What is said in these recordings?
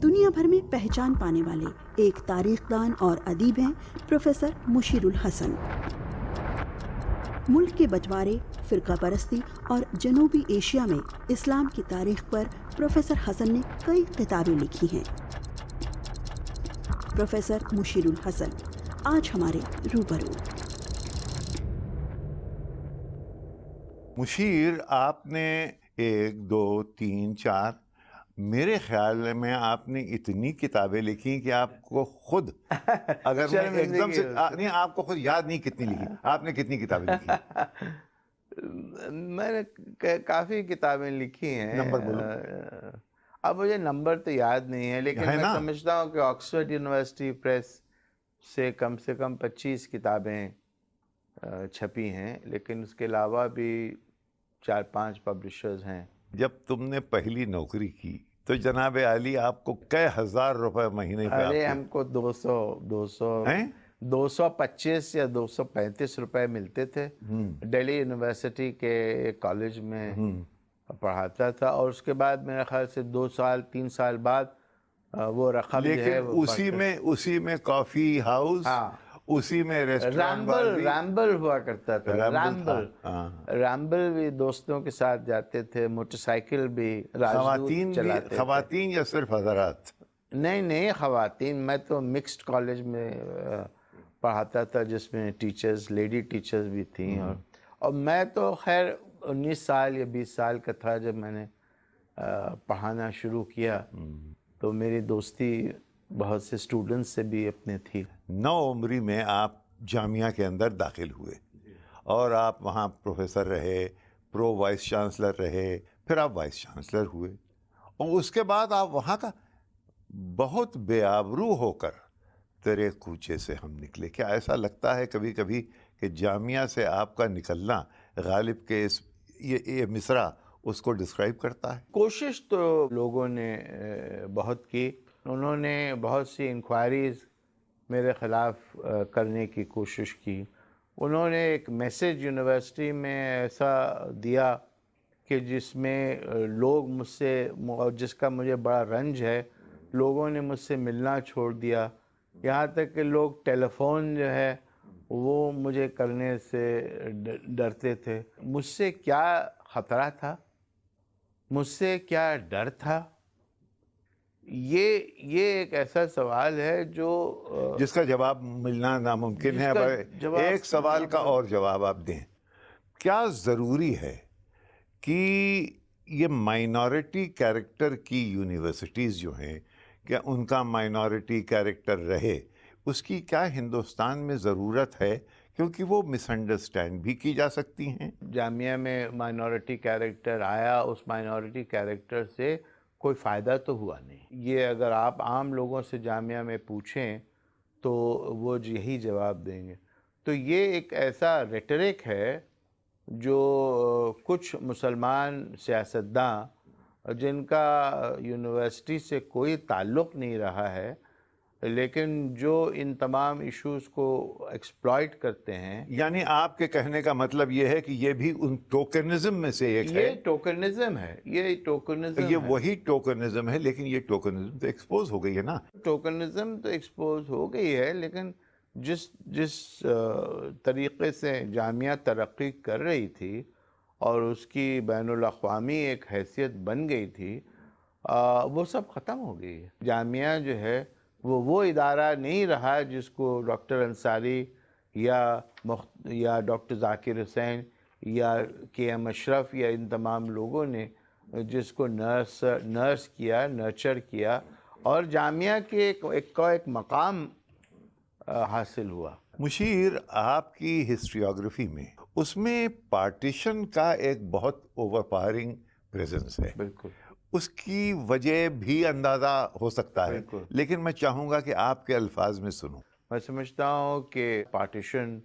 دنیا بھر میں پہچان پانے والے ایک تاریخ دان اور ادیب ہیں پروفیسر مشیر الحسن۔ ملک کے بٹوارے، فرقہ پرستی اور جنوبی ایشیا میں اسلام کی تاریخ پر پروفیسر حسن نے کئی کتابیں لکھی ہیں۔ پروفیسر مشیر الحسن آج ہمارے روبرو۔ مشیر، آپ نے 1 2 3 4 میرے خیال میں آپ نے اتنی کتابیں لکھی کہ آپ کو خود اگر میں ایک دم سے نہیں، آپ کو خود یاد نہیں کتنی لکھی۔ آپ نے کتنی کتابیں لکھی؟ میں نے کافی کتابیں لکھی ہیں۔ نمبر بولو۔ اب مجھے نمبر تو یاد نہیں ہے، لیکن میں سمجھتا ہوں کہ آکسفورڈ یونیورسٹی پریس سے کم 25 کتابیں چھپی ہیں، لیکن اس کے علاوہ بھی 4-5 پبلشرز ہیں۔ جب تم نے پہلی نوکری کی تو جناب عالی آپ کو کئی ہزار روپے مہینے پہ؟ ارے ہم کو 225 یا 235 روپے ملتے تھے۔ دہلی یونیورسٹی کے کالج میں پڑھاتا تھا، اور اس کے بعد میرے خیال سے 2 سال 3 سال بعد وہ رقم جو ہے اسی میں کافی ہاؤس، اسی میں ریمبل ہوا کرتا تھا۔ ریمبل بھی دوستوں کے ساتھ جاتے تھے، موٹر سائیکل بھی خواتین چلاتے۔ خواتین یا صرف حضرات؟ نہیں، خواتین۔ میں تو مکسڈ کالج میں پڑھاتا تھا، جس میں ٹیچرز، لیڈی ٹیچرز بھی تھیں، اور میں تو خیر 19 سال یا 20 سال کا تھا جب میں نے پڑھانا شروع کیا، تو میری دوستی بہت سے اسٹوڈنٹس سے بھی اپنے تھی۔ 9 عمری میں آپ جامعہ کے اندر داخل ہوئے اور آپ وہاں پروفیسر رہے، پرو وائس چانسلر رہے، پھر آپ وائس چانسلر ہوئے، اور اس کے بعد آپ وہاں کا بہت بے آبرو ہو کر تیرے کوچے سے ہم نکلے۔ کیا ایسا لگتا ہے کبھی کبھی کہ جامعہ سے آپ کا نکلنا غالب کے یہ مصرع اس کو ڈسکرائب کرتا ہے؟ کوشش تو لوگوں نے بہت کی، انہوں نے بہت سی انکوائریز میرے خلاف کرنے کی کوشش کی۔ انہوں نے ایک میسیج یونیورسٹی میں ایسا دیا کہ جس میں لوگ مجھ سے، جس کا مجھے بڑا رنج ہے، لوگوں نے مجھ سے ملنا چھوڑ دیا، یہاں تک کہ لوگ ٹیلی فون جو ہے وہ مجھے کرنے سے ڈرتے تھے۔ مجھ سے کیا خطرہ تھا، مجھ سے کیا ڈر تھا، یہ ایک ایسا سوال ہے جو جس کا جواب ملنا ناممکن ہے۔ ایک سوال کا اور جواب آپ دیں، کیا ضروری ہے کہ یہ مائنورٹی کیریکٹر کی یونیورسٹیز جو ہیں، کیا ان کا مائنورٹی کیریکٹر رہے؟ اس کی کیا ہندوستان میں ضرورت ہے؟ کیونکہ وہ مس انڈرسٹینڈ بھی کی جا سکتی ہیں۔ جامعہ میں مائنورٹی کیریکٹر آیا، اس مائنورٹی کیریکٹر سے کوئی فائدہ تو ہوا نہیں۔ یہ اگر آپ عام لوگوں سے جامعہ میں پوچھیں تو وہ یہی جواب دیں گے۔ تو یہ ایک ایسا ریٹرک ہے جو کچھ مسلمان سیاستداں جن کا یونیورسٹی سے کوئی تعلق نہیں رہا ہے، لیکن جو ان تمام ایشوز کو ایکسپلائٹ کرتے ہیں۔ یعنی آپ کے کہنے کا مطلب یہ ہے کہ یہ بھی ان ٹوکنزم میں سے ایک ہے؟ یہ ٹوکنزم ہے، یہ وہی ٹوکنزم ہے، لیکن یہ ٹوکنزم تو ایکسپوز ہو گئی ہے نا۔ ٹوکنزم تو ایکسپوز ہو گئی ہے، لیکن جس طریقے سے جامعہ ترقی کر رہی تھی اور اس کی بین الاقوامی ایک حیثیت بن گئی تھی، وہ سب ختم ہو گئی ہے۔ جامعہ جو ہے وہ ادارہ نہیں رہا جس کو ڈاکٹر انصاری یا ڈاکٹر ذاکر حسین یا کے ایم اشرف یا ان تمام لوگوں نے جس کو نرس کیا، نرچر کیا، اور جامعہ کے ایک مقام حاصل ہوا۔ مشیر، آپ کی ہسٹریوگرافی میں اس میں پارٹیشن کا ایک بہت اوور پاورنگ پریزنس ہے۔ بالکل، اس کی وجہ بھی اندازہ ہو سکتا ہے، لیکن میں چاہوں گا کہ آپ کے الفاظ میں سنوں۔ میں سمجھتا ہوں کہ پارٹیشن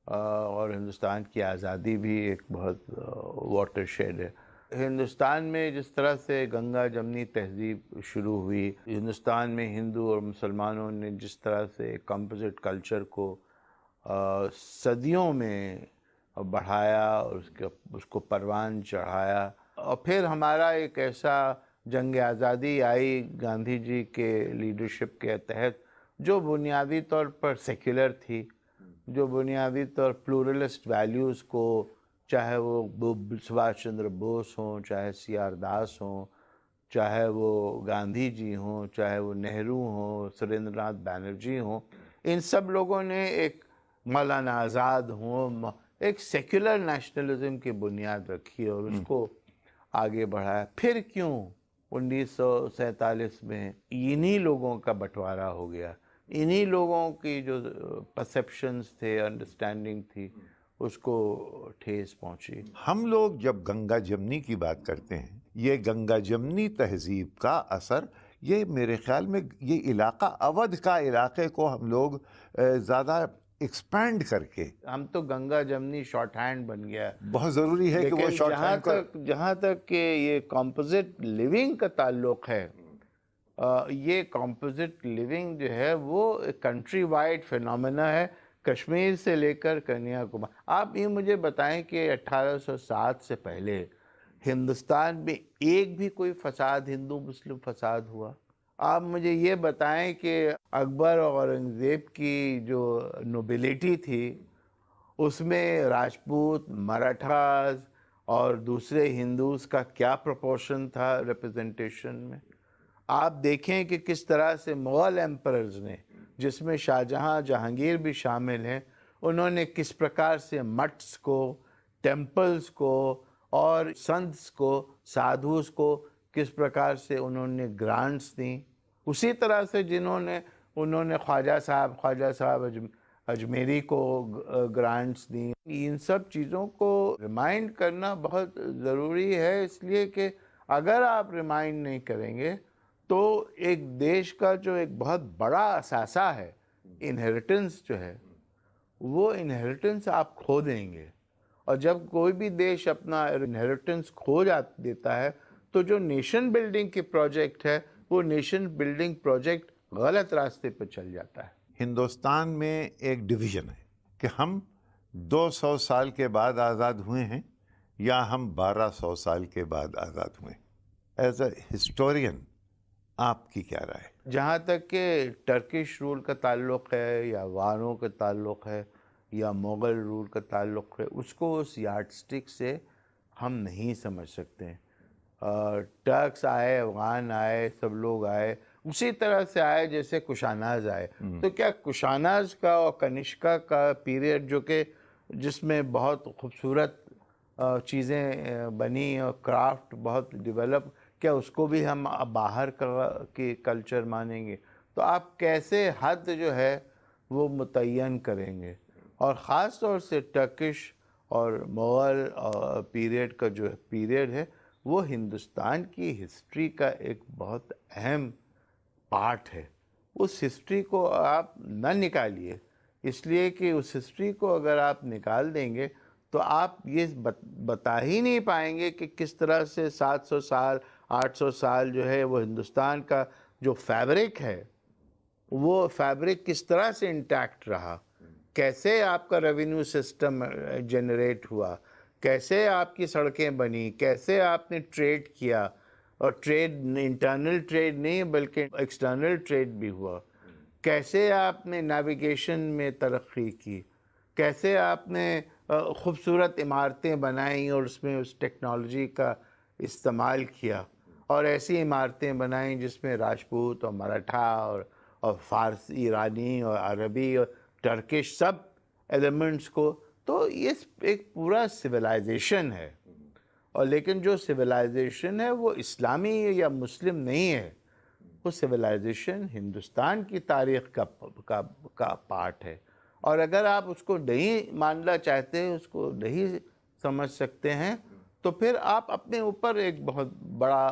اور ہندوستان کی آزادی بھی ایک بہت واٹر شیڈ ہے۔ ہندوستان میں جس طرح سے گنگا جمنی تہذیب شروع ہوئی، ہندوستان میں ہندو اور مسلمانوں نے جس طرح سے کمپوزٹ کلچر کو صدیوں میں بڑھایا اور اس کو پروان چڑھایا، اور پھر ہمارا ایک ایسا جنگ آزادی آئی گاندھی جی کے لیڈرشپ کے تحت، جو بنیادی طور پر سیکولر تھی، جو بنیادی طور پلورلسٹ ویلیوز کو، چاہے وہ سبھاش چندر بوس ہوں، چاہے سی آر داس ہوں، چاہے وہ گاندھی جی ہوں، چاہے وہ نہرو ہوں، سریندر ناتھ بینرجی ہوں، ان سب لوگوں نے ایک مولانا آزاد ہوں، ایک سیکولر نیشنلزم کی بنیاد رکھی اور اس کو آگے بڑھایا۔ پھر کیوں 1947 میں انہی لوگوں کا بٹوارا ہو گیا، انہی لوگوں کی جو پرسیپشنز تھے، انڈرسٹینڈنگ تھی، اس کو ٹھیس پہنچی۔ ہم لوگ جب گنگا جمنی کی بات کرتے ہیں، یہ گنگا جمنی تہذیب کا اثر، یہ میرے خیال میں یہ علاقہ اودھ کا علاقے کو ہم لوگ زیادہ ایکسپینڈ کر کے، ہم تو گنگا جمنی شارٹ ہینڈ بن گیا، بہت ضروری ہے کہ وہ لیکن شارٹ ہینڈ کا جہاں تک کہ یہ کمپوزٹ لیونگ کا تعلق ہے، یہ کمپوزٹ لیونگ جو ہے وہ کنٹری وائڈ فینومینا ہے، کشمیر سے لے کر کنیا کماری۔ آپ یہ مجھے بتائیں کہ 1807 سے پہلے ہندوستان میں ایک بھی کوئی فساد، ہندو مسلم فساد ہوا؟ آپ مجھے یہ بتائیں کہ اکبر اور اورنگزیب کی جو نوبیلٹی تھی، اس میں راجپوت، مراٹھاز اور دوسرے ہندوز کا کیا پروپورشن تھا ریپرزنٹیشن میں؟ آپ دیکھیں کہ کس طرح سے مغل ایمپررز نے، جس میں شاہ جہاں، جہانگیر بھی شامل ہیں، انہوں نے کس پرکار سے مٹس کو، ٹیمپلز کو اور سنتس کو، سادھوز کو کس پرکار سے انہوں نے گرانٹس دیں، اسی طرح سے انہوں نے خواجہ صاحب اجمیری کو گرانٹس دیں۔ ان سب چیزوں کو ریمائنڈ کرنا بہت ضروری ہے، اس لیے کہ اگر آپ ریمائنڈ نہیں کریں گے تو ایک دیش کا جو ایک بہت بڑا اثاثہ ہے، انہیریٹنس جو ہے، وہ انہیریٹنس آپ کھو دیں گے۔ اور جب کوئی بھی دیش اپنا انہیریٹنس کھو دیتا ہے تو جو نیشن بلڈنگ کی پروجیکٹ ہے، وہ نیشن بلڈنگ پروجیکٹ غلط راستے پہ چل جاتا ہے۔ ہندوستان میں ایک ڈویژن ہے کہ ہم 200 سال کے بعد آزاد ہوئے ہیں یا ہم 1200 سال کے بعد آزاد ہوئے ہیں۔ ایز اے ہسٹورین آپ کی کیا رائے؟ جہاں تک کہ ٹرکش رول کا تعلق ہے یا واروں کا تعلق ہے یا مغل رول کا تعلق ہے، اس کو اس یارڈ سٹک سے ہم نہیں سمجھ سکتے ہیں۔ ٹرکس آئے، افغان آئے، سب لوگ آئے، اسی طرح سے آئے جیسے کشاناز آئے۔ تو کیا کشاناز کا اور کنشکا کا پیریڈ، جو کہ جس میں بہت خوبصورت چیزیں بنی اور کرافٹ بہت ڈیولپ، کیا اس کو بھی ہم باہر کی کلچر مانیں گے؟ تو آپ کیسے حد جو ہے وہ متعین کریں گے؟ اور خاص طور سے ٹرکش اور مغل پیریڈ کا جو پیریڈ ہے، وہ ہندوستان کی ہسٹری کا ایک بہت اہم پارٹ ہے۔ اس ہسٹری کو آپ نہ نکالیے، اس لیے کہ اس ہسٹری کو اگر آپ نکال دیں گے تو آپ یہ بتا ہی نہیں پائیں گے کہ کس طرح سے 700 سال 800 سال جو ہے وہ ہندوستان کا جو فیبرک ہے، وہ فیبرک کس طرح سے انٹیکٹ رہا، کیسے آپ کا ریونیو سسٹم جنریٹ ہوا، کیسے آپ کی سڑکیں بنی، کیسے آپ نے ٹریڈ کیا، اور ٹریڈ انٹرنل ٹریڈ نہیں بلکہ ایکسٹرنل ٹریڈ بھی ہوا، کیسے آپ نے نیویگیشن میں ترقی کی، کیسے آپ نے خوبصورت عمارتیں بنائیں اور اس میں اس ٹیکنالوجی کا استعمال کیا، اور ایسی عمارتیں بنائیں جس میں راجپوت اور مراٹھا اور فارسی، ایرانی اور عربی اور ٹرکش سب ایلیمنٹس کو، تو یہ ایک پورا سویلائزیشن ہے۔ اور لیکن جو سویلائزیشن ہے وہ اسلامی یا مسلم نہیں ہے، وہ سویلائزیشن ہندوستان کی تاریخ کا پارٹ ہے۔ اور اگر آپ اس کو نہیں ماننا چاہتے ہیں، اس کو نہیں سمجھ سکتے ہیں، تو پھر آپ اپنے اوپر ایک بہت بڑا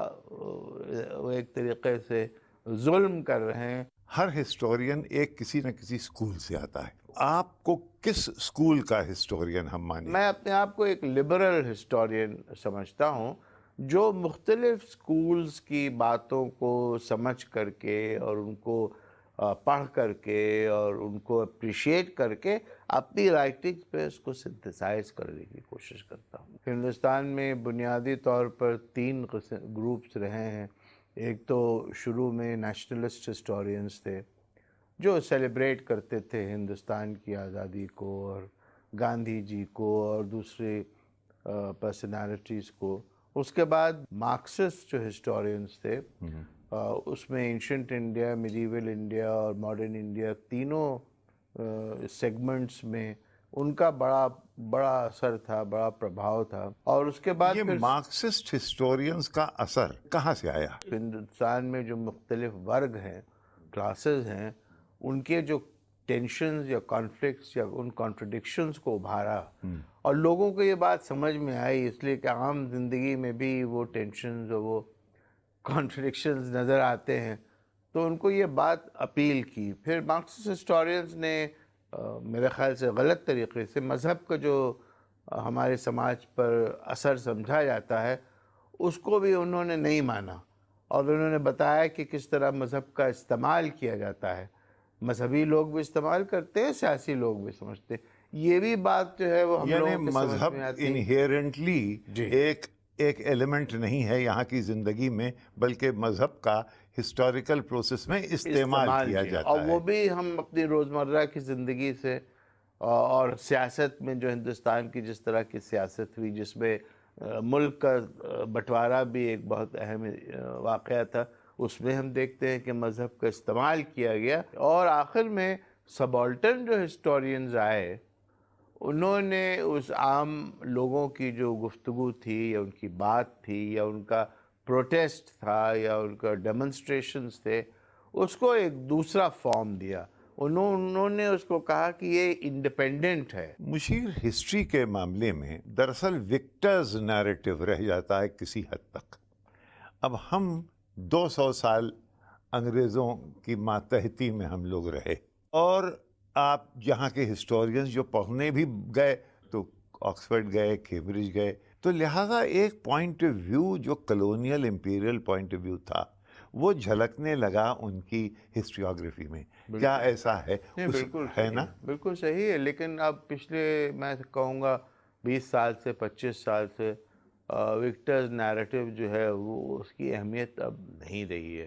ایک طریقے سے ظلم کر رہے ہیں۔ ہر ہسٹورین ایک کسی نہ کسی سکول سے آتا ہے، آپ کو کس سکول کا ہسٹورین ہم مانیں؟ میں اپنے آپ کو ایک لبرل ہسٹورین سمجھتا ہوں، جو مختلف سکولز کی باتوں کو سمجھ کر کے اور ان کو پڑھ کر کے اور ان کو اپریشیٹ کر کے اپنی رائٹنگ پہ اس کو سنتھسائز کرنے کی کوشش کرتا ہوں۔ ہندوستان میں بنیادی طور پر 3 گروپس رہے ہیں۔ ایک تو شروع میں نیشنلسٹ ہسٹورینس تھے جو سیلیبریٹ کرتے تھے ہندوستان کی آزادی کو اور گاندھی جی کو اور دوسرے پرسنالٹیز کو. اس کے بعد مارکسسٹ جو ہسٹورینس تھے اس میں اینشنٹ انڈیا، میڈیول انڈیا اور ماڈرن انڈیا تینوں سیگمنٹس میں ان کا بڑا اثر تھا، بڑا پربھاؤ تھا. اور اس کے بعد یہ پھر مارکسسٹ ہسٹورینز کا اثر کہاں سے آیا؟ ہندوستان میں جو مختلف ورگ ہیں، کلاسز ہیں، ان کے جو ٹینشنز یا کانفلکٹس یا ان کانٹرڈکشنز کو ابھارا اور لوگوں کو یہ بات سمجھ میں آئی، اس لیے کہ عام زندگی میں بھی وہ ٹینشنز اور وہ کانٹرڈکشنز نظر آتے ہیں، تو ان کو یہ بات اپیل کی. پھر مارکسسٹ ہسٹورینز نے میرے خیال سے غلط طریقے سے مذہب کا جو ہمارے سماج پر اثر سمجھا جاتا ہے اس کو بھی انہوں نے نہیں مانا، اور انہوں نے بتایا کہ کس طرح مذہب کا استعمال کیا جاتا ہے. مذہبی لوگ بھی استعمال کرتے ہیں، سیاسی لوگ بھی سمجھتے ہیں. یہ بھی بات جو ہے وہ ہم یعنی لوگوں کے سمجھ مذہب میں آتی ہے. انہیرنٹلی ایک ایلیمنٹ نہیں ہے یہاں کی زندگی میں، بلکہ مذہب کا ہسٹوریکل پروسیس میں استعمال کیا جاتا اور ہے. وہ بھی ہم اپنی روزمرہ کی زندگی سے اور سیاست میں جو ہندوستان کی جس طرح کی سیاست ہوئی، جس میں ملک کا بٹوارا بھی ایک بہت اہم واقعہ تھا، اس میں ہم دیکھتے ہیں کہ مذہب کا استعمال کیا گیا. اور آخر میں سبالٹرن جو ہسٹورینز آئے انہوں نے اس عام لوگوں کی جو گفتگو تھی یا ان کی بات تھی یا ان کا پروٹیسٹ تھا یا ان کا ڈیمونسٹریشنز تھے، اس کو ایک دوسرا فارم دیا. انہوں نے اس کو کہا کہ یہ انڈیپینڈنٹ ہے. مشیر، ہسٹری کے معاملے میں دراصل وکٹرز نیریٹو رہ جاتا ہے کسی حد تک. اب ہم 200 سال انگریزوں کی ماتحتی میں ہم لوگ رہے، اور آپ یہاں کے ہسٹورینز جو پڑھنے بھی گئے تو آکسفورڈ گئے، کیمبرج گئے، تو لہٰذا ایک پوائنٹ آف ویو جو colonial imperial point of view تھا وہ جھلکنے لگا ان کی ہسٹریوگرافی میں. کیا ایسا ہے؟ بالکل ہے نا؟ بالکل صحیح ہے. لیکن اب پچھلے میں کہوں گا 20 سال سے 25 سال سے وکٹرز نیریٹو جو ہے وہ اس کی اہمیت اب نہیں رہی ہے،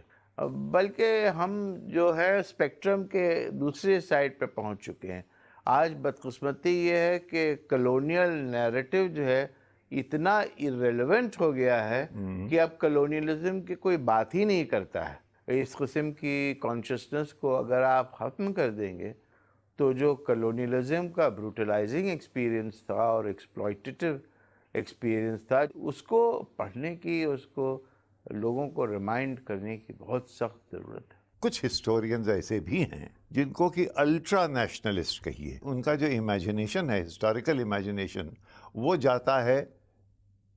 بلکہ ہم جو ہے اسپیکٹرم کے دوسرے سائڈ پہ پہنچ چکے ہیں. آج بدقسمتی یہ ہے کہ کلونیل نیریٹو جو ہے اتنا irrelevant ہو گیا ہے کہ اب کلونیلزم کی کوئی بات ہی نہیں کرتا ہے. اس قسم کی کانشسنس کو اگر آپ ختم کر دیں گے تو جو کلونیلزم کا بروٹلائزنگ ایکسپیرینس تھا اور ایکسپلائٹیٹیو ایکسپیرینس تھا، اس کو پڑھنے کی، اس کو لوگوں کو ریمائنڈ کرنے کی بہت سخت ضرورت ہے. کچھ ہسٹورینز ایسے بھی ہیں جن کو کہ الٹرا نیشنلسٹ کہیے. ان کا جو امیجنیشن ہے، ہسٹوریکل امیجنیشن، وہ جاتا ہے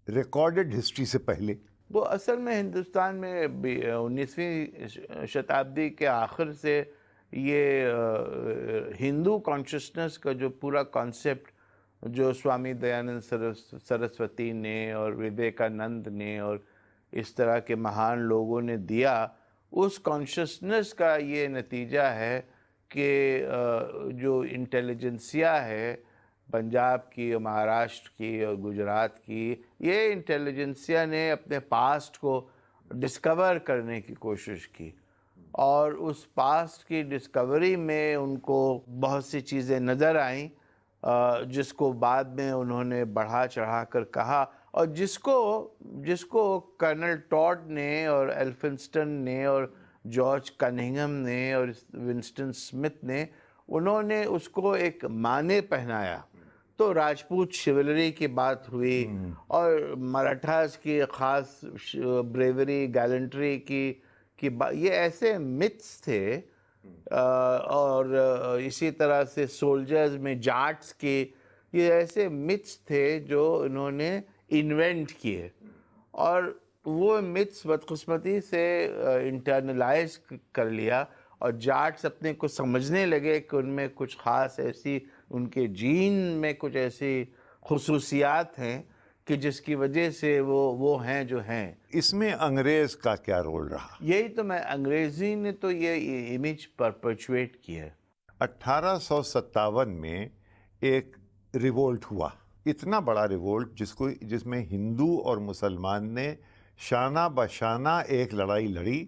ریکارڈڈ ہسٹری سے پہلے. وہ اصل میں ہندوستان میں 19ویں شتابدی کے آخر سے یہ ہندو کانشسنس کا جو پورا کانسیپٹ جو سوامی دیانند سرسوتی نے اور وویکانند نے اور اس طرح کے مہان لوگوں نے دیا، اس کانشسنس کا یہ نتیجہ ہے کہ جو انٹیلیجنسیا ہے پنجاب کی اور مہاراشٹر کی اور گجرات کی، یہ انٹیلیجنسیا نے اپنے پاسٹ کو ڈسکور کرنے کی کوشش کی، اور اس پاسٹ کی ڈسکوری میں ان کو بہت سی چیزیں نظر آئیں جس کو بعد میں انہوں نے بڑھا چڑھا کر کہا، اور جس کو کرنل ٹاڈ نے اور ایلفنسٹن نے اور جارج کننگھم نے اور ونسٹن اسمتھ نے، انہوں نے اس کو ایک معنی پہنایا. تو راجپوت شیولری کی بات ہوئی اور مراٹھاز کی خاص بریوری، گیلنٹری کی بات، یہ ایسے متس تھے. اور اسی طرح سے سولجرز میں جاٹس کے، یہ ایسے متس تھے جو انہوں نے انوینٹ کیے، اور وہ متس بدقسمتی سے انٹرنلائز کر لیا، اور جاٹس اپنے کو سمجھنے لگے کہ ان میں کچھ خاص ایسی، ان کے جین میں کچھ ایسی خصوصیات ہیں کہ جس کی وجہ سے وہ ہیں جو ہیں. اس میں انگریز کا کیا رول رہا؟ یہی تو انگریزی نے تو یہ امیج پرپیچویٹ کی ہے. 1857 میں ایک ریولٹ ہوا، اتنا بڑا ریولٹ جس میں ہندو اور مسلمان نے شانہ بشانہ ایک لڑائی لڑی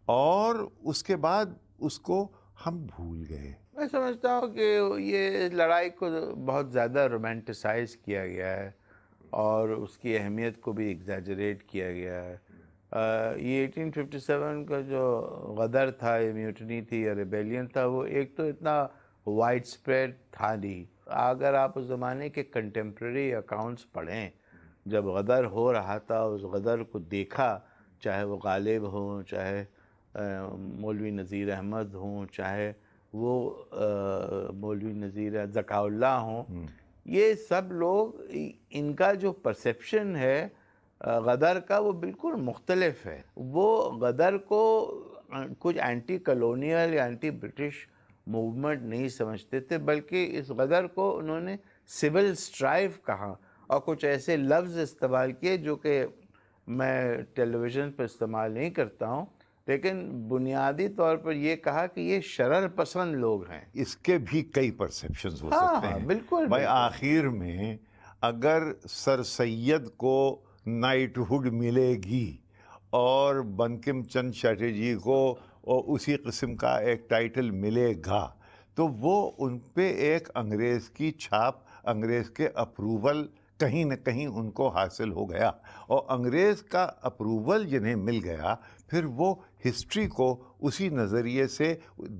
اور اس کے بعد اس کو ہم بھول گئے. میں سمجھتا ہوں کہ یہ لڑائی کو بہت زیادہ رومانٹیسائز کیا گیا ہے اور اس کی اہمیت کو بھی ایگزیجریٹ کیا گیا ہے. یہ 1857 کا جو غدر تھا، یہ میوٹنی تھی یا ریبیلین تھا، وہ ایک تو اتنا وائڈ اسپریڈ تھا نہیں. اگر آپ اس زمانے کے کنٹمپریری اکاؤنٹس پڑھیں، جب غدر ہو رہا تھا، اس غدر کو دیکھا، چاہے وہ غالب ہوں، چاہے مولوی نذیر احمد ہوں، چاہے وہ مولوی نذیر ذکاء اللہ ہوں، یہ سب لوگ، ان کا جو پرسیپشن ہے غدر کا وہ بالکل مختلف ہے. وہ غدر کو کچھ اینٹی کلونیل یا اینٹی برٹش موومنٹ نہیں سمجھتے تھے، بلکہ اس غدر کو انہوں نے سول سٹرائیو کہا اور کچھ ایسے لفظ استعمال کیے جو کہ میں ٹیلی ویژن پر استعمال نہیں کرتا ہوں، لیکن بنیادی طور پر یہ کہا کہ یہ شرر پسند لوگ ہیں. اس کے بھی کئی پرسیپشنز ہو ہاں سکتے ہاں ہیں. بالکل. بھائی آخر میں اگر سر سید کو نائٹ ہوڈ ملے گی اور بنکم چند چٹرجی کو اسی قسم کا ایک ٹائٹل ملے گا تو وہ ان پہ ایک انگریز کی چھاپ، انگریز کے اپروول کہیں نہ کہیں ان کو حاصل ہو گیا، اور انگریز کا اپروول جنہیں مل گیا پھر وہ ہسٹری کو اسی نظریے سے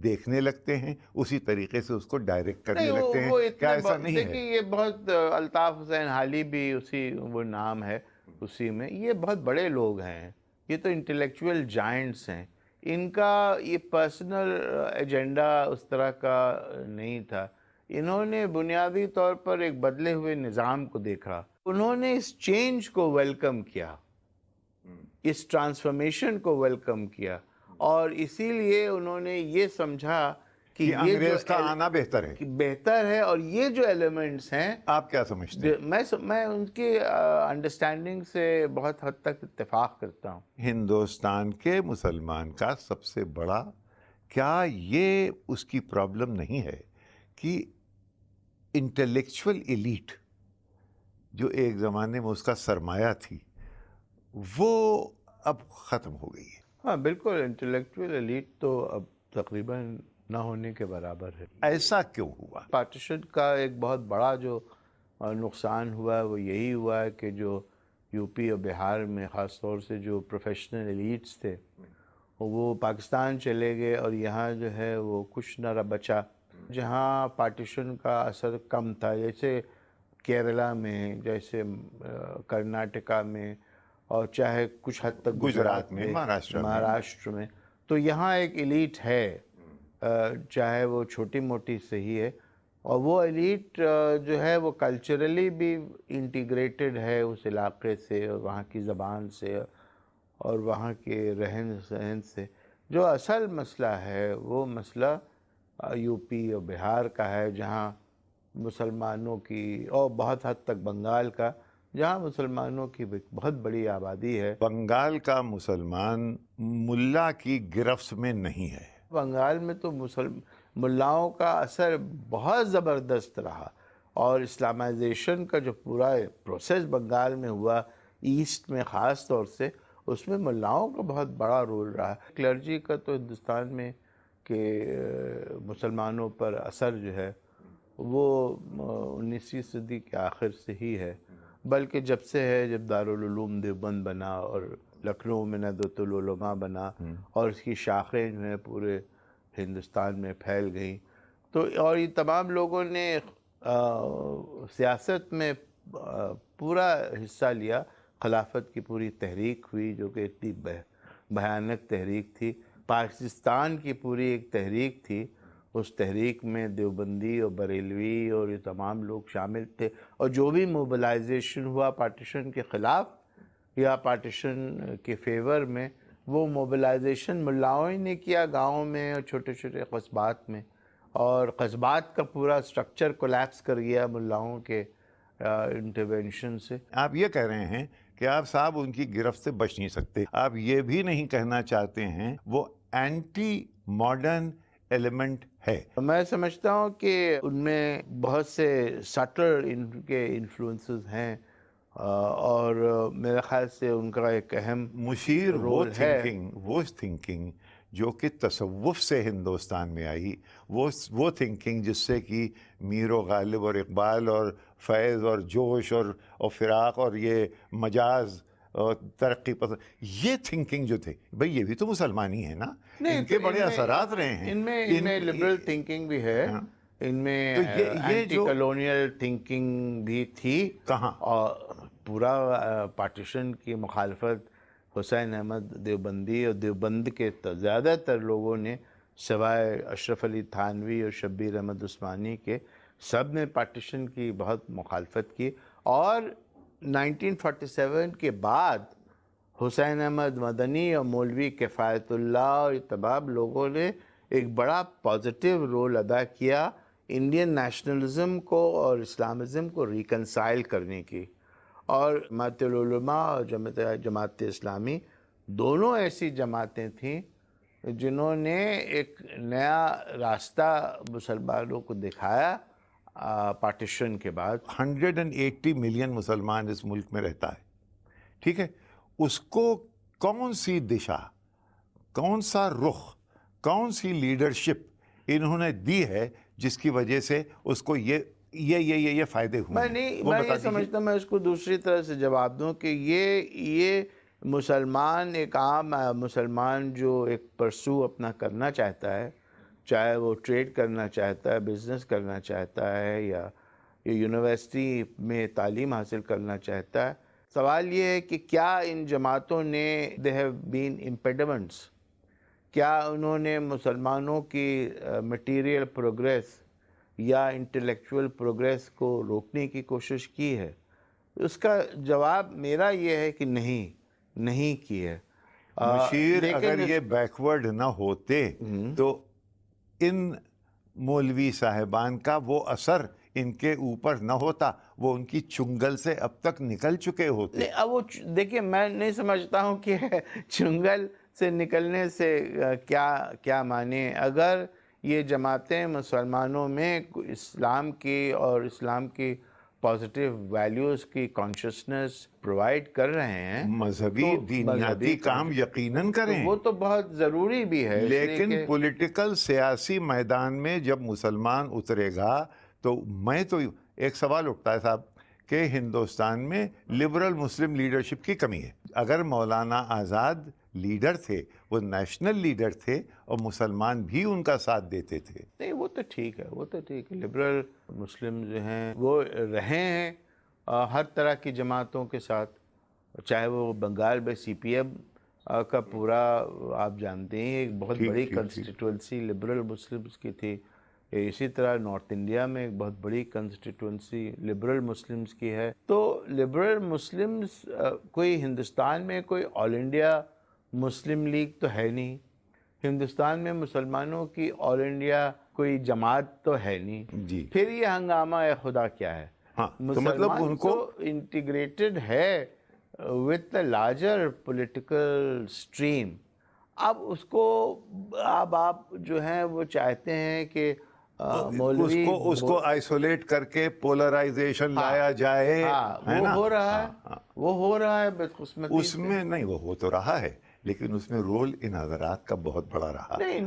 دیکھنے لگتے ہیں، اسی طریقے سے اس کو ڈائریکٹ کرنے لگتے ہیں. کیا ایسا نہیں ہے؟ دیکھیے یہ بہت الطاف حسین حالی بھی اسی وہ نام ہے اسی میں. یہ بہت بڑے لوگ ہیں، یہ تو انٹلیکچوئل جائنٹس ہیں. ان کا یہ پرسنل ایجنڈا اس طرح کا نہیں تھا. انہوں نے بنیادی طور پر ایک بدلے ہوئے نظام کو دیکھا، انہوں نے اس چینج کو ویلکم کیا، اس ٹرانسفارمیشن کو ویلکم کیا، اور اسی لیے انہوں نے یہ سمجھا کہ کہ یہ انگریز کا آنا بہتر ہے. بہتر ہے. اور یہ جو ایلیمنٹس ہیں، آپ کیا سمجھتے ہیں؟ میں ان کی انڈرسٹینڈنگ سے بہت حد تک اتفاق کرتا ہوں. ہندوستان کے مسلمان کا سب سے بڑا، کیا یہ اس کی پرابلم نہیں ہے کہ انٹلیکچول ایلیٹ جو ایک زمانے میں اس کا سرمایہ تھی وہ اب ختم ہو گئی ہے؟ ہاں بالکل، انٹلیکچوئل ایلیٹ تو اب تقریباً نہ ہونے کے برابر ہے. ایسا کیوں ہوا؟ پارٹیشن کا ایک بہت بڑا جو نقصان ہوا ہے وہ یہی ہوا ہے کہ جو یو پی اور بہار میں خاص طور سے جو پروفیشنل ایلیٹس تھے وہ پاکستان چلے گئے، اور یہاں جو ہے وہ کچھ نہ بچا. جہاں پارٹیشن کا اثر کم تھا، جیسے کیرلا میں، جیسے کرناٹکا میں، اور چاہے کچھ حد تک گجرات میں، مہاراشٹر میں، تو یہاں ایک ایلیٹ ہے، چاہے وہ چھوٹی موٹی صحیح ہے. اور وہ ایلیٹ جو ہے وہ کلچرلی بھی انٹیگریٹڈ ہے اس علاقے سے، اور وہاں کی زبان سے، اور وہاں کے رہن سہن سے. جو اصل مسئلہ ہے وہ مسئلہ یو پی اور بہار کا ہے، جہاں مسلمانوں کی، اور بہت حد تک بنگال کا، جہاں مسلمانوں کی بہت بڑی آبادی ہے. بنگال کا مسلمان ملا کی گرفت میں نہیں ہے. بنگال میں تو ملاؤں کا اثر بہت زبردست رہا، اور اسلامائزیشن کا جو پورا پروسیس بنگال میں ہوا، ایسٹ میں خاص طور سے، اس میں ملاؤں کا بہت بڑا رول رہا. کلرجی کا تو ہندوستان میں کہ مسلمانوں پر اثر جو ہے وہ 19ویں صدی کے آخر سے ہی ہے، بلکہ جب سے ہے، جب دارالعلوم دیوبند بنا اور لکھنؤ میں ندوۃ العلماء بنا، اور اس کی شاخیں جو ہیں پورے ہندوستان میں پھیل گئیں. تو اور یہ تمام لوگوں نے سیاست میں پورا حصہ لیا. خلافت کی پوری تحریک ہوئی جو کہ اتنی بھیانک تحریک تھی. پاکستان کی پوری ایک تحریک تھی، اس تحریک میں دیوبندی اور بریلوی اور یہ تمام لوگ شامل تھے. اور جو بھی موبلائزیشن ہوا پارٹیشن کے خلاف یا پارٹیشن کے فیور میں، وہ موبلائزیشن ملاؤں نے کیا گاؤں میں اور چھوٹے چھوٹے قصبات میں، اور قصبات کا پورا سٹرکچر کولیپس کر گیا ملاؤں کے انٹرونشن سے. آپ یہ کہہ رہے ہیں کہ آپ صاحب ان کی گرفت سے بچ نہیں سکتے. آپ یہ بھی نہیں کہنا چاہتے ہیں وہ اینٹی ماڈرن ایلیمنٹ ہے؟ میں سمجھتا ہوں کہ ان میں بہت سے سٹل ان کے انفلوئنسز ہیں اور میرے خیال سے ان کا ایک اہم مشیر رول ہے. وہ تھنکنگ جو کہ تصوف سے ہندوستان میں آئی، وہ تھنکنگ جس سے کہ میر و غالب اور اقبال اور فیض اور جوش اور فراق اور یہ مجاز اور ترقی پسند، یہ تھنکنگ جو تھے، بھئی یہ بھی تو مسلمانی ہے نا، ان کے بڑے اثرات رہے ہیں. ان میں لبرل تھنکنگ بھی ہے، ان میں تو یہ اینٹی جو کالونیل تھنکنگ بھی تھی. کہاں اور پورا پارٹیشن کی مخالفت حسین احمد دیوبندی اور دیوبند کے زیادہ تر لوگوں نے، سوائے اشرف علی تھانوی اور شبیر احمد عثمانی کے، سب نے پارٹیشن کی بہت مخالفت کی. اور 1947 کے بعد حسین احمد مدنی اور مولوی کفایت اللہ اور تمام لوگوں نے ایک بڑا پازیٹیو رول ادا کیا انڈین نیشنلزم کو اور اسلامزم کو ریکنسائل کرنے کی. اور جماعت العلماء اور جماعت اسلامی دونوں ایسی جماعتیں تھیں جنہوں نے ایک نیا راستہ مسلمانوں کو دکھایا پارٹیشن کے بعد. 180 ملین مسلمان اس ملک میں رہتا ہے، ٹھیک ہے، اس کو کون سی دشا، کون سا رخ، کون سی لیڈرشپ انہوں نے دی ہے جس کی وجہ سے اس کو یہ فائدے ہوئے ہیں؟ میں یہ سمجھتا ہوں، میں اس کو دوسری طرح سے جواب دوں کہ یہ مسلمان، ایک عام مسلمان جو ایک پرسو اپنا کرنا چاہتا ہے، چاہے وہ ٹریڈ کرنا چاہتا ہے، بزنس کرنا چاہتا ہے، یا یونیورسٹی میں تعلیم حاصل کرنا چاہتا ہے، سوال یہ ہے کہ کیا ان جماعتوں نے دے ہیو بین امپیڈمنٹس، کیا انہوں نے مسلمانوں کی مٹیریل پروگریس یا انٹلیکچول پروگریس کو روکنے کی کوشش کی ہے؟ اس کا جواب میرا یہ ہے کہ نہیں کی ہے. مشیر اگر یہ بیکورڈ نہ ہوتے تو ان مولوی صاحبان کا وہ اثر ان کے اوپر نہ ہوتا، وہ ان کی چنگل سے اب تک نکل چکے ہوتے. اب وہ دیکھیں، میں نہیں سمجھتا ہوں کہ چنگل سے نکلنے سے کیا معنی. اگر یہ جماعتیں مسلمانوں میں اسلام کی اور اسلام کی پازیٹیو ویلیوز کی کانشسنس پرووائڈ کر رہے ہیں، مذہبی دینیاتی کام یقیناً کریں، وہ تو بہت ضروری بھی ہے. لیکن پولیٹیکل سیاسی میدان میں جب مسلمان اترے گا تو ایک سوال اٹھتا ہے صاحب کہ ہندوستان میں لبرل مسلم لیڈرشپ کی کمی ہے. اگر مولانا آزاد لیڈر تھے، وہ نیشنل لیڈر تھے اور مسلمان بھی ان کا ساتھ دیتے تھے. نہیں، وہ تو ٹھیک ہے، لبرل مسلم جو ہیں وہ رہے ہیں ہر طرح کی جماعتوں کے ساتھ، چاہے وہ بنگال میں سی پی ایم کا پورا، آپ جانتے ہیں، ایک بہت بڑی کنسٹیٹوئنسی لبرل مسلمز کی تھی. اسی طرح نارتھ انڈیا میں ایک بہت بڑی کنسٹیٹوئنسی لبرل مسلمز کی ہے. تو لبرل مسلمز کوئی ہندوستان میں کوئی آل انڈیا مسلم لیگ تو ہے نہیں، ہندوستان میں مسلمانوں کی آل انڈیا کوئی جماعت تو ہے نہیں. جی، پھر یہ ہنگامہ خدا کیا ہے؟ تو مطلب ان کو انٹیگریٹڈ ہے with the larger political stream. اب اس کو آپ جو ہیں وہ چاہتے ہیں کہ مولوی اس کو آئسولیٹ کر کے پولرائزیشن لایا جائے، وہ ہو رہا ہے بدقسمتی. اس میں نہیں، وہ ہو تو رہا ہے، لیکن اس میں رول ان حضرات کا بہت بڑا رہا. نہیں،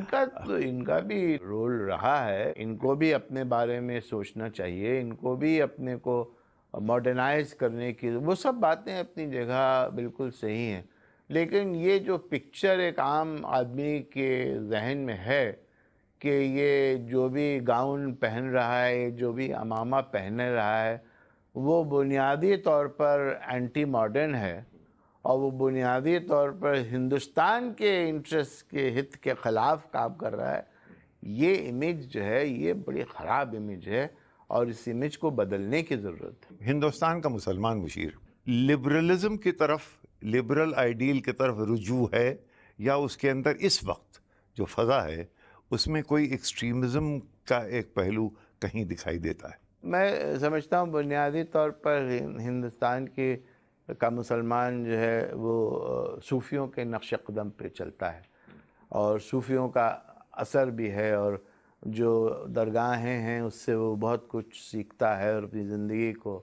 ان کا بھی رول رہا ہے. ان کو بھی اپنے بارے میں سوچنا چاہیے، ان کو بھی اپنے کو ماڈرنائز کرنے کی، وہ سب باتیں اپنی جگہ بالکل صحیح ہیں. لیکن یہ جو پکچر ایک عام آدمی کے ذہن میں ہے کہ یہ جو بھی گاؤن پہن رہا ہے، جو بھی عمامہ پہن رہا ہے، وہ بنیادی طور پر اینٹی ماڈرن ہے، اور وہ بنیادی طور پر ہندوستان کے انٹرسٹ کے ہت کے خلاف کام کر رہا ہے، یہ امیج جو ہے یہ بڑی خراب امیج ہے، اور اس امیج کو بدلنے کی ضرورت ہے. ہندوستان کا مسلمان مشیر لبرلزم کی طرف، لبرل آئیڈیل کی طرف رجوع ہے، یا اس کے اندر اس وقت جو فضا ہے اس میں کوئی ایکسٹریمزم کا ایک پہلو کہیں دکھائی دیتا ہے؟ میں سمجھتا ہوں بنیادی طور پر ہندوستان کا مسلمان جو ہے وہ صوفیوں کے نقش قدم پہ چلتا ہے، اور صوفیوں کا اثر بھی ہے، اور جو درگاہیں ہیں اس سے وہ بہت کچھ سیکھتا ہے اور اپنی زندگی کو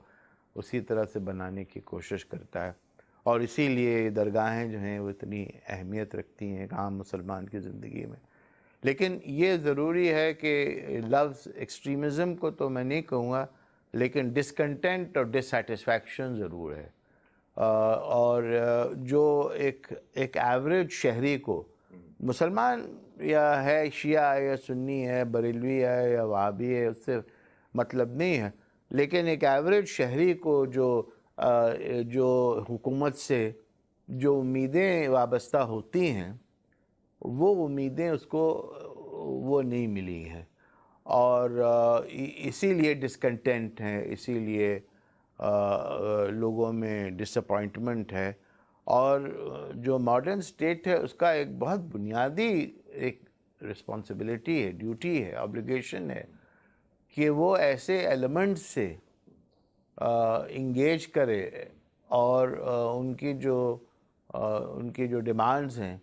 اسی طرح سے بنانے کی کوشش کرتا ہے، اور اسی لیے درگاہیں جو ہیں وہ اتنی اہمیت رکھتی ہیں ایک عام مسلمان کی زندگی میں۔ لیکن یہ ضروری ہے کہ لفظ ایکسٹریمزم کو تو میں نہیں کہوں گا، لیکن ڈسکنٹینٹ اور ڈسسیٹسفیکشن ضرور ہے، اور جو ایک ایوریج شہری کو، مسلمان یا ہے شیعہ ہے یا سنی ہے، بریلوی ہے یا وہابی ہے، اس سے مطلب نہیں ہے، لیکن ایک ایوریج شہری کو جو حکومت سے جو امیدیں وابستہ ہوتی ہیں، وہ امیدیں اس کو وہ نہیں ملی ہیں، اور اسی لیے ڈسکنٹینٹ ہے، اسی لیے لوگوں میں ڈس اپوائنٹمنٹ ہے، اور جو ماڈرن سٹیٹ ہے اس کا ایک بہت بنیادی ایک رسپانسبلٹی ہے، ڈیوٹی ہے، آبلیگیشن ہے کہ وہ ایسے ایلیمنٹس سے انگیج کرے اور ان کی جو ڈیمانڈز ہیں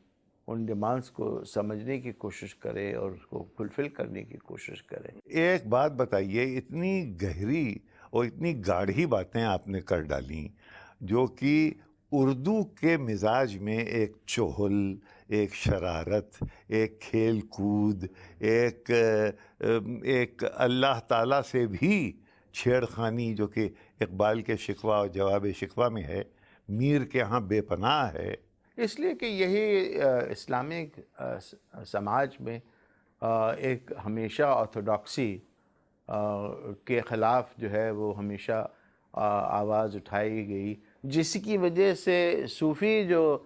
ان ڈیمانڈز کو سمجھنے کی کوشش کرے اور اس کو فلفل کرنے کی کوشش کرے۔ ایک بات بتائیے، اتنی گہری اور اتنی گاڑھی باتیں آپ نے کر ڈالیں جو کہ اردو کے مزاج میں ایک چہل، ایک شرارت، ایک کھیل کود، ایک اللہ تعالیٰ سے بھی چھیڑ خانی، جو کہ اقبال کے شکوہ اور جواب شکوہ میں ہے، میر کے ہاں بے پناہ ہے۔ اس لیے کہ یہی اسلامک سماج میں ایک ہمیشہ آرتھوڈاکسی کے خلاف جو ہے وہ ہمیشہ آواز اٹھائی گئی، جس کی وجہ سے صوفی جو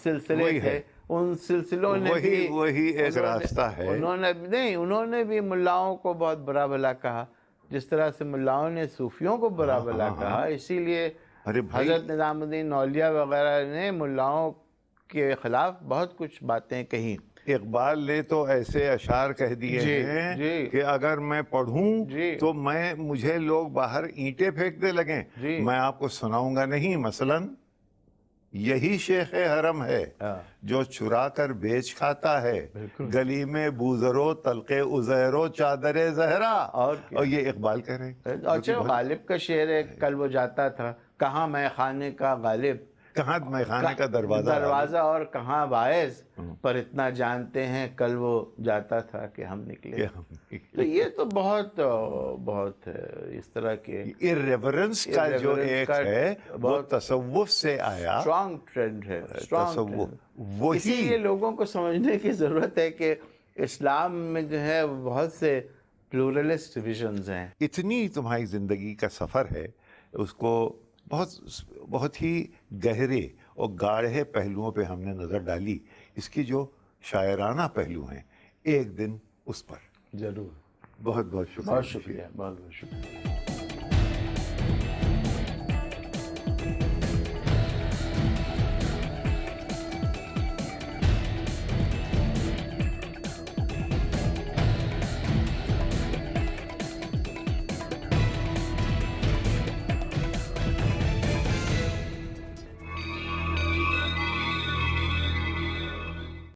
سلسلے تھے ان سلسلوں نے بھی وہی ایک راستہ ہے۔ انہوں نے بھی ملاؤں کو بہت برا بھلا کہا، جس طرح سے ملاؤں نے صوفیوں کو برا بھلا کہا۔ اسی لیے حضرت نظام الدین اولیاء وغیرہ نے ملاؤں کے خلاف بہت کچھ باتیں کہیں۔ اقبال نے تو ایسے اشعار کہہ دیے ہیں کہ اگر میں پڑھوں تو مجھے لوگ باہر اینٹیں پھینکنے لگیں، میں آپ کو سناؤں گا نہیں۔ مثلاً یہی شیخ حرم ہے جو چرا کر بیچ کھاتا ہے، گلی میں بوزرو تلقے عزیرو چادر زہرا، اور یہ اقبال کہہ رہے ہیں۔ اچھا، غالب کا شعر ہے، کل وہ جاتا تھا کہاں میں خانے کا غالب، کہاں میں خانے کا دروازہ اور کہاں باعث، پر اتنا جانتے ہیں کل وہ جاتا تھا کہ ہم نکلے۔ تو یہ تو بہت اس طرح کے irreverence کا جو ایک ہے وہ تصوف سے آیا، اسٹرانگ ٹرینڈ ہے، تصوف۔ اسی لیے لوگوں کو سمجھنے کی ضرورت ہے کہ اسلام میں جو ہے بہت سے پلورلسٹ ویژنز ہیں۔ اتنی تمہاری زندگی کا سفر ہے، اس کو بہت ہی گہرے اور گاڑھے پہلوؤں پہ ہم نے نظر ڈالی۔ اس کی جو شاعرانہ پہلو ہیں، ایک دن اس پر ضرور۔ بہت بہت شکریہ۔ بہت شکریہ، بہت بہت شکریہ۔